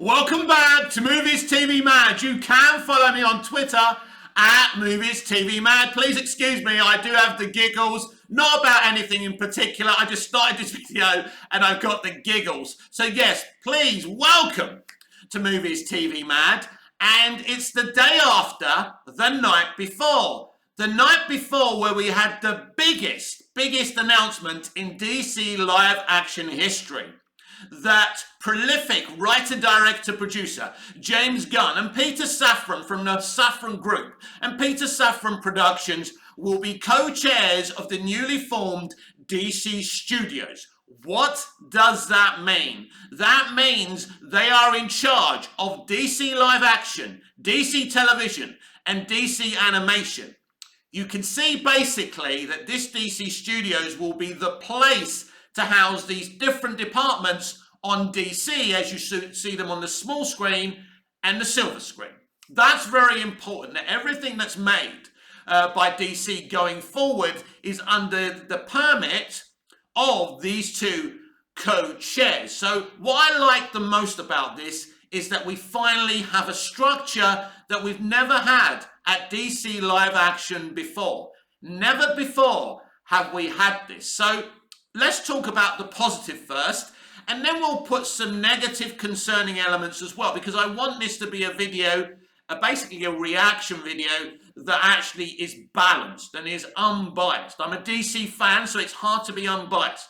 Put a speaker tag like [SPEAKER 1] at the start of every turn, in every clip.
[SPEAKER 1] Welcome back to Movies TV Mad. You can follow me on Twitter at Movies TV Mad. Please excuse me, I do have the giggles. Not about anything in particular. I just started this video and I've got the giggles. So yes, please welcome to Movies TV Mad. And it's the day after the night before. The night before where we had the biggest announcement in DC live action history. That prolific writer, director, producer, James Gunn and Peter Safran from the Safran Group and Peter Safran Productions will be co-chairs of the newly formed DC Studios. What does that mean? That means they are in charge of DC live action, DC television, and DC animation. You can see basically that this DC Studios will be the place to house these different departments on DC as you see them on the small screen and the silver screen. That's very important, that everything that's made by DC going forward is under the permit of these two co-chairs. So what I like the most about this is that we finally have a structure that we've never had at DC live action before. Never before have we had this. So let's talk about the positive first, and then we'll put some negative concerning elements as well, because I want this to be a video, basically a reaction video that actually is balanced and is unbiased. I'm a DC fan, so it's hard to be unbiased.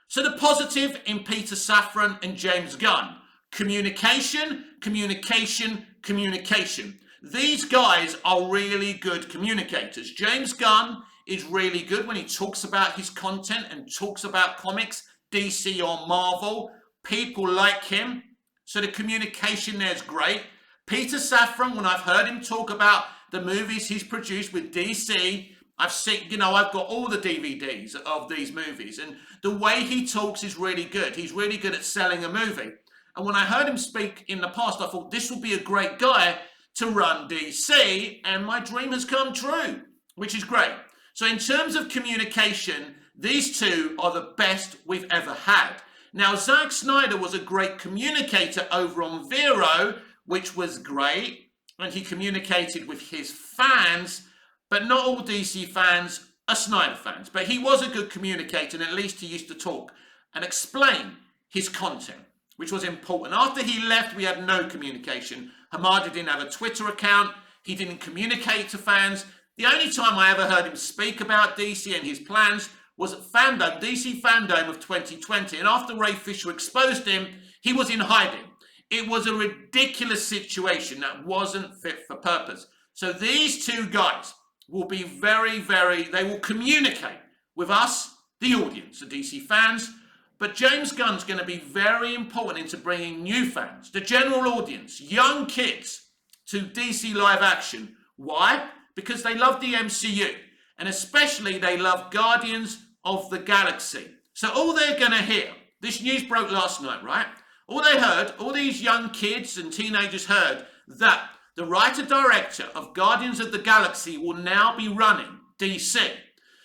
[SPEAKER 1] So the positive in Peter Safran and James Gunn: communication, communication, communication. These guys are really good communicators. James Gunn is really good when he talks about his content and talks about comics, DC or Marvel. People like him. So the communication there is great. Peter Safran, when I've heard him talk about the movies he's produced with DC, I've seen, I've got all the DVDs of these movies, and the way he talks is really good. He's really good at selling a movie. And when I heard him speak in the past, I thought this will be a great guy to run DC, and my dream has come true, which is great. So in terms of communication, these two are the best we've ever had. Now, Zack Snyder was a great communicator over on Vero, which was great, and he communicated with his fans, but not all DC fans are Snyder fans. But he was a good communicator, and at least he used to talk and explain his content, which was important. After he left, we had no communication. Hamada didn't have a Twitter account. He didn't communicate to fans. The only time I ever heard him speak about DC and his plans was at Fandom, DC Fandom of 2020. And after Ray Fisher exposed him, he was in hiding. It was a ridiculous situation that wasn't fit for purpose. So these two guys will be they will communicate with us, the audience, the DC fans. But James Gunn's going to be very important into bringing new fans, the general audience, young kids, to DC live action. Why? Because they love the MCU, and especially they love Guardians of the Galaxy. So all they're going to hear, this news broke last night, right? All they heard, all these young kids and teenagers heard that the writer-director of Guardians of the Galaxy will now be running DC.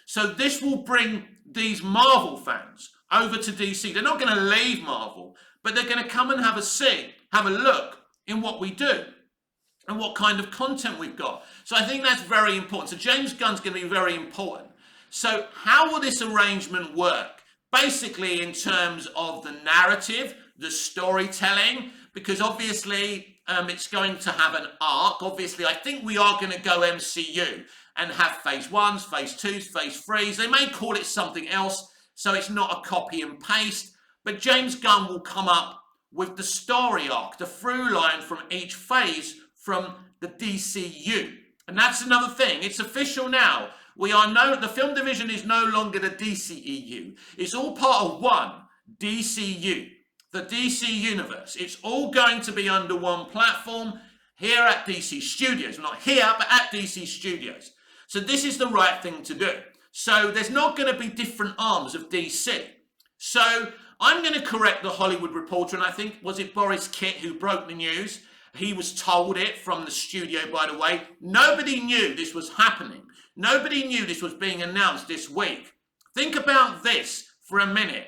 [SPEAKER 1] So this will bring these Marvel fans over to DC. They're not going to leave Marvel, but they're going to come and have a see, have a look in what we do and what kind of content we've got. So I think that's very important. So James Gunn's going to be very important. So how will this arrangement work? Basically in terms of the narrative, the storytelling, because obviously it's going to have an arc. Obviously, I think we are going to go MCU and have phase 1s, phase 2s, phase 3s. They may call it something else, so it's not a copy and paste, but James Gunn will come up with the story arc, the through line from each phase from the DCU. And that's another thing. It's official now. The film division is no longer the DCEU. It's all part of one DCU, the DC universe. It's all going to be under one platform here at DC Studios. Well, not here, but at DC Studios. So this is the right thing to do. So there's not going to be different arms of DC. So I'm going to correct the Hollywood Reporter, and I think, was it Boris Kitt who broke the news? He was told it from the studio, by the way. Nobody knew this was happening. Nobody knew this was being announced this week. Think about this for a minute.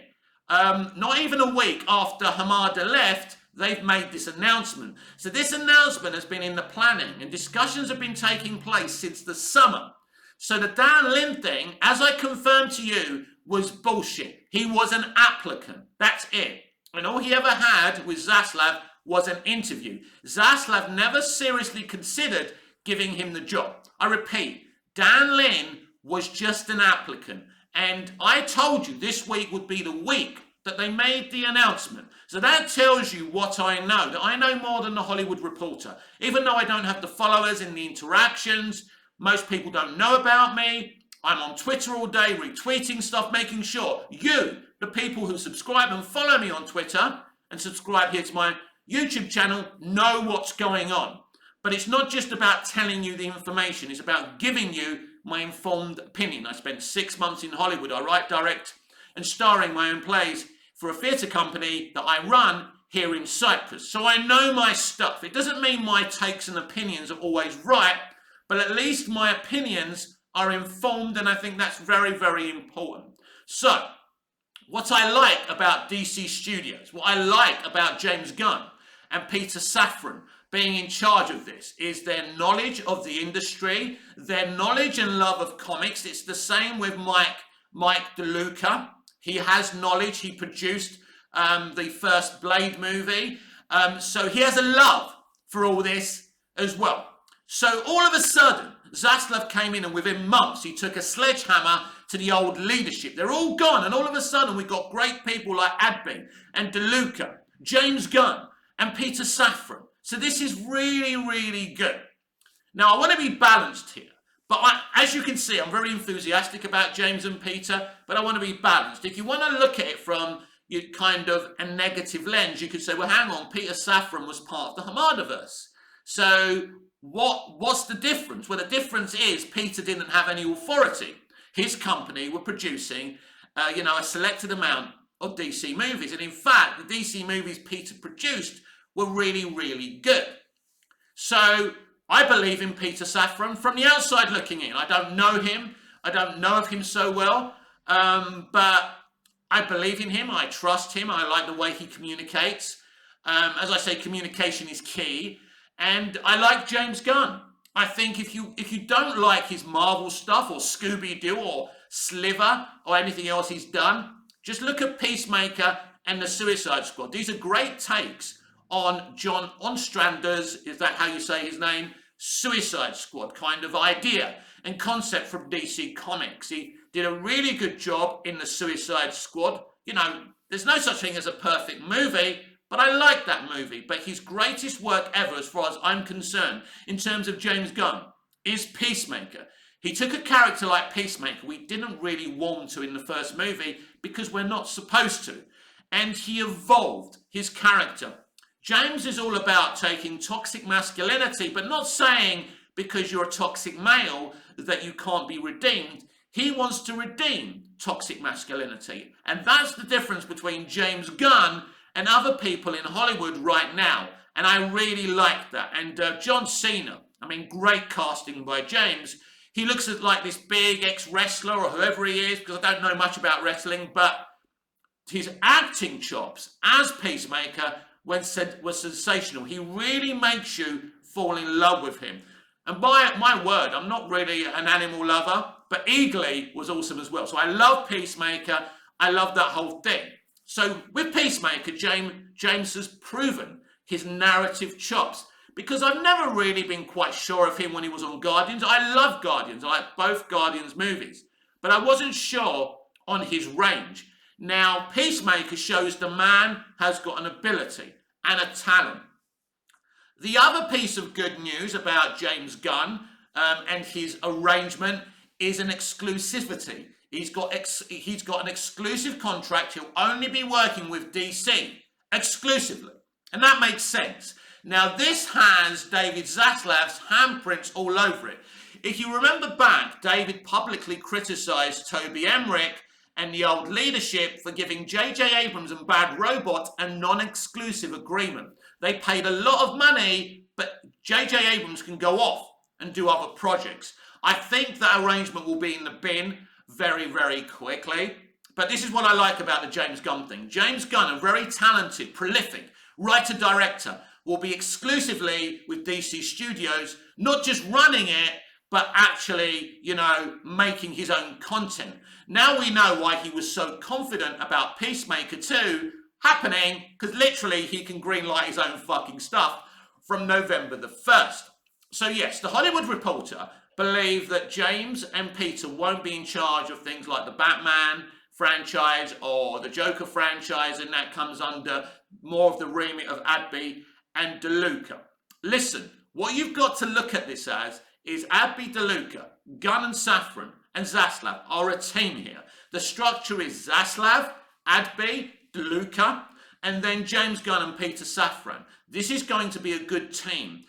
[SPEAKER 1] Not even a week after Hamada left, they've made this announcement. So this announcement has been in the planning and discussions have been taking place since the summer. So the Dan Lin thing, as I confirmed to you, was bullshit. He was an applicant. That's it. And all he ever had with Zaslav was an interview. Zaslav never seriously considered giving him the job. I repeat, Dan Lin was just an applicant. And I told you this week would be the week that they made the announcement. So that tells you what I know, that I know more than the Hollywood Reporter. Even though I don't have the followers in the interactions, most people don't know about me. I'm on Twitter all day retweeting stuff, making sure you, the people who subscribe and follow me on Twitter and subscribe here to my YouTube channel, know what's going on. But it's not just about telling you the information, it's about giving you my informed opinion. I spent 6 months in Hollywood. I write, direct and star in my own plays for a theatre company that I run here in Cyprus. So I know my stuff. It doesn't mean my takes and opinions are always right, but at least my opinions are informed, and I think that's very, very important. So, what I like about DC Studios, what I like about James Gunn and Peter Safran being in charge of this is their knowledge of the industry, their knowledge and love of comics. It's the same with Mike DeLuca. He has knowledge. He produced the first Blade movie. So he has a love for all this as well. So all of a sudden, Zaslav came in and within months, he took a sledgehammer to the old leadership. They're all gone. And all of a sudden, we've got great people like Adbin and DeLuca, James Gunn and Peter Safran. So this is really, really good. Now, I want to be balanced here. But as you can see, I'm very enthusiastic about James and Peter, but I want to be balanced. If you want to look at it from kind of a negative lens, you could say, well, hang on, Peter Safran was part of the Hamadaverse. So what's the difference? Well, the difference is Peter didn't have any authority. His company were producing, a selected amount of DC movies. And in fact, the DC movies Peter produced were really, really good. So I believe in Peter Safran from the outside looking in. I don't know him. I don't know of him so well. But I believe in him. I trust him. I like the way he communicates. As I say, communication is key. And I like James Gunn. I think if you don't like his Marvel stuff or Scooby-Doo or Sliver or anything else he's done, just look at Peacemaker and the Suicide Squad. These are great takes on John Ostrander's, is that how you say his name? Suicide Squad kind of idea and concept from DC Comics. He did a really good job in the Suicide Squad. There's no such thing as a perfect movie, but I like that movie. But his greatest work ever, as far as I'm concerned, in terms of James Gunn, is Peacemaker. He took a character like Peacemaker we didn't really warm to in the first movie because we're not supposed to. And he evolved his character. James is all about taking toxic masculinity, but not saying because you're a toxic male that you can't be redeemed. He wants to redeem toxic masculinity. And that's the difference between James Gunn and other people in Hollywood right now. And I really like that. And John Cena, great casting by James. He looks like this big ex-wrestler or whoever he is, because I don't know much about wrestling, but his acting chops as Peacemaker was sensational. He really makes you fall in love with him. And by my word, I'm not really an animal lover, but Eagly was awesome as well. So I love Peacemaker. I love that whole thing. So with Peacemaker, James has proven his narrative chops, because I've never really been quite sure of him when he was on Guardians. I love Guardians. I like both Guardians movies, but I wasn't sure on his range. Now, Peacemaker shows the man has got an ability and a talent. The other piece of good news about James Gunn and his arrangement is an exclusivity. He's got an exclusive contract. He'll only be working with DC exclusively. And that makes sense. Now, this has David Zaslav's handprints all over it. If you remember back, David publicly criticised Toby Emmerich and the old leadership for giving J.J. Abrams and Bad Robot a non-exclusive agreement. They paid a lot of money, but J.J. Abrams can go off and do other projects. I think that arrangement will be in the bin very, very quickly. But this is what I like about the James Gunn thing. James Gunn, a very talented, prolific Writer-director will be exclusively with DC Studios, not just running it, but actually, making his own content. Now we know why he was so confident about Peacemaker 2 happening, because literally he can greenlight his own fucking stuff from November the 1st. So yes, the Hollywood Reporter believe that James and Peter won't be in charge of things like the Batman franchise or the Joker franchise, and that comes under more of the remit of Adby and DeLuca. Listen, what you've got to look at this as is Adby, DeLuca, Gunn and Safran and Zaslav are a team here. The structure is Zaslav, Adby, DeLuca, and then James Gunn and Peter Safran. This is going to be a good team.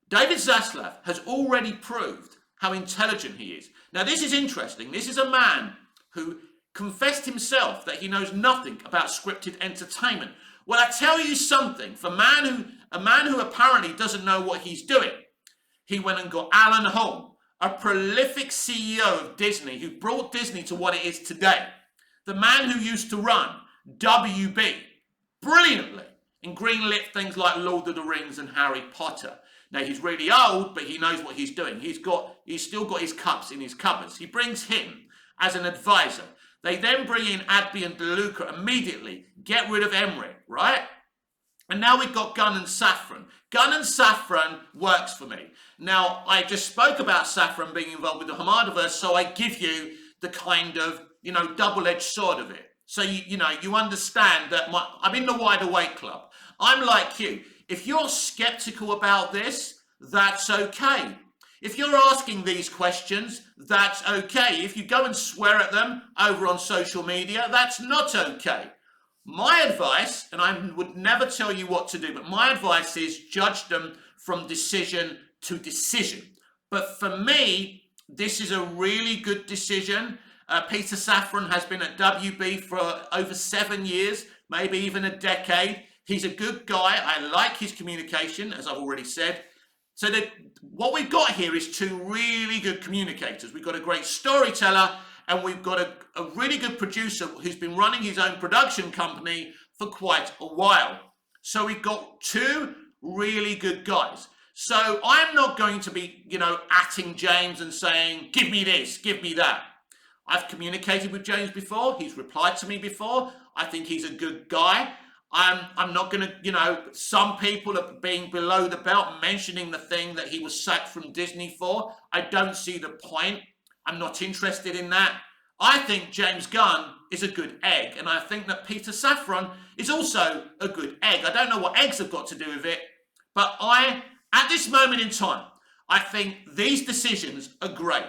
[SPEAKER 1] David Zaslav has already proved how intelligent he is. Now, this is interesting. This is a man who confessed himself that he knows nothing about scripted entertainment. Well, I tell you something, for a man who apparently doesn't know what he's doing, he went and got Alan Holm, a prolific CEO of Disney who brought Disney to what it is today. The man who used to run WB brilliantly and greenlit things like Lord of the Rings and Harry Potter. Now, he's really old, but he knows what he's doing. He's still got his cups in his cupboards. He brings him as an advisor. They then bring in Adby and DeLuca immediately. Get rid of Emmerich, right? And now we've got Gunn and Safran. Gunn and Safran works for me. Now, I just spoke about Safran being involved with the Hamadaverse, so I give you the kind of, double-edged sword of it. So, you understand that I'm in the Wide Awake Club. I'm like you. If you're skeptical about this, that's okay. If you're asking these questions, that's okay. If you go and swear at them over on social media, that's not okay. My advice, and I would never tell you what to do, but my advice is judge them from decision to decision. But for me, this is a really good decision. Peter Safran has been at WB for over 7 years, maybe even a decade. He's a good guy. I like his communication, as I've already said. So what we've got here is two really good communicators. We've got a great storyteller, and we've got a really good producer who's been running his own production company for quite a while. So we've got two really good guys. So I'm not going to be, atting James and saying, give me this, give me that. I've communicated with James before. He's replied to me before. I think he's a good guy. I'm not going to, some people are being below the belt mentioning the thing that he was sacked from Disney for. I don't see the point. I'm not interested in that. I think James Gunn is a good egg, and I think that Peter Safran is also a good egg. I don't know what eggs have got to do with it, but at this moment in time, I think these decisions are great.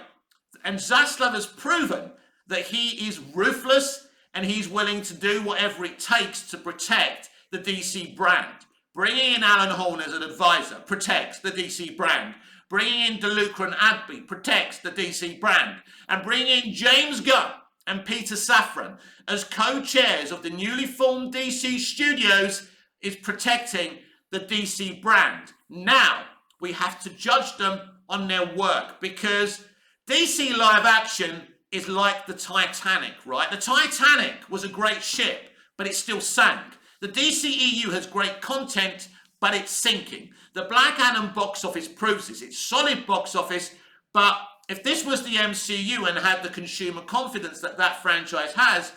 [SPEAKER 1] And Zaslav has proven that he is ruthless and he's willing to do whatever it takes to protect the DC brand. Bringing in Alan Horn as an advisor protects the DC brand. Bringing in DeLuca and Adby protects the DC brand. And bringing in James Gunn and Peter Safran as co-chairs of the newly formed DC Studios is protecting the DC brand. Now, we have to judge them on their work, because DC live action is like the Titanic, right? The Titanic was a great ship, but it still sank. The DCEU has great content, but it's sinking. The Black Adam box office proves this. It's solid box office, but if this was the MCU and had the consumer confidence that that franchise has,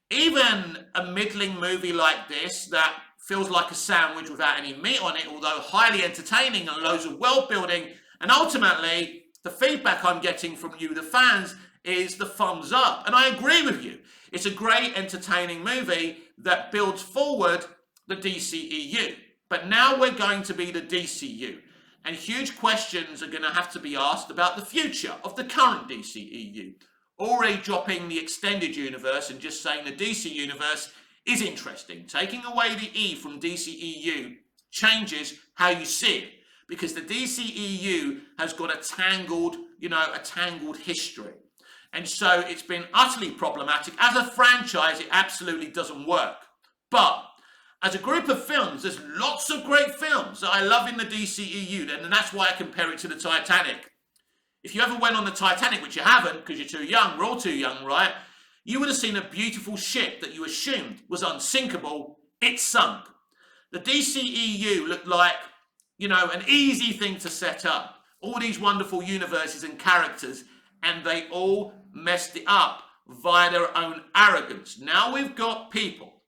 [SPEAKER 1] even a middling movie like this that feels like a sandwich without any meat on it, although highly entertaining and loads of world building, and ultimately the feedback I'm getting from you, the fans, is the thumbs up. And I agree with you. It's a great entertaining movie that builds forward the DCEU. But now we're going to be the DCU. And huge questions are going to have to be asked about the future of the current DCEU. Already dropping the extended universe and just saying the DC universe is interesting. Taking away the E from DCEU changes how you see it, because the DCEU has got a tangled history. And so it's been utterly problematic. As a franchise, it absolutely doesn't work. But as a group of films, there's lots of great films that I love in the DCEU, and that's why I compare it to the Titanic. If you ever went on the Titanic, which you haven't because you're too young, we're all too young, right? You would have seen a beautiful ship that you assumed was unsinkable. It sunk. The DCEU looked like, an easy thing to set up. All these wonderful universes and characters, and they all messed it up via their own arrogance. Now we've got people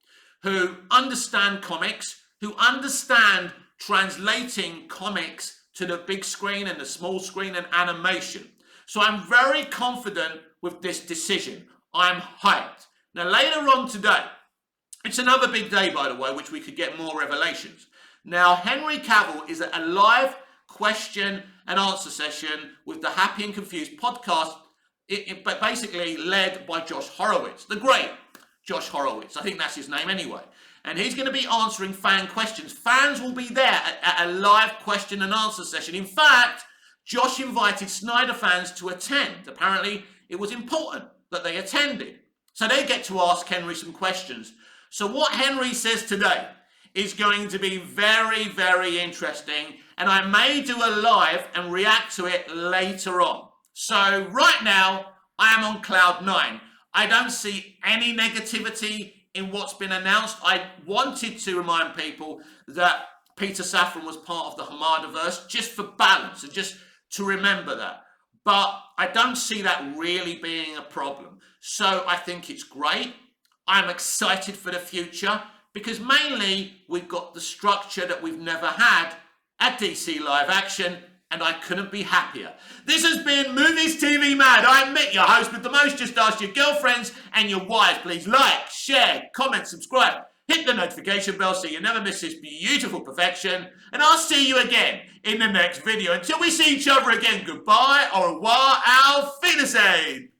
[SPEAKER 1] who understand comics, who understand translating comics to the big screen and the small screen and animation. So I'm very confident with this decision. I'm hyped. Now later on today, it's another big day, by the way, which we could get more revelations. Now, Henry Cavill is at a live question and answer session with the Happy and Confused podcast, but basically led by Josh Horowitz, the great Josh Horowitz. I think that's his name anyway. And he's going to be answering fan questions. Fans will be there at a live question and answer session. In fact, Josh invited Snyder fans to attend. Apparently, it was important that they attended. So they get to ask Henry some questions. So what Henry says today is going to be very, very interesting. And I may do a live and react to it later on. So right now, I am on cloud 9. I don't see any negativity in what's been announced. I wanted to remind people that Peter Safran was part of the Hamadaverse, just for balance and just to remember that. But I don't see that really being a problem. So I think it's great. I'm excited for the future because mainly we've got the structure that we've never had at DC Live Action, and I couldn't be happier. This has been Movies TV Mad. I'm Mick, your host with the most. Just ask your girlfriends and your wives. Please like, share, comment, subscribe. Hit the notification bell so you never miss this beautiful perfection. And I'll see you again in the next video. Until we see each other again, goodbye, au revoir, auf Wiedersehen.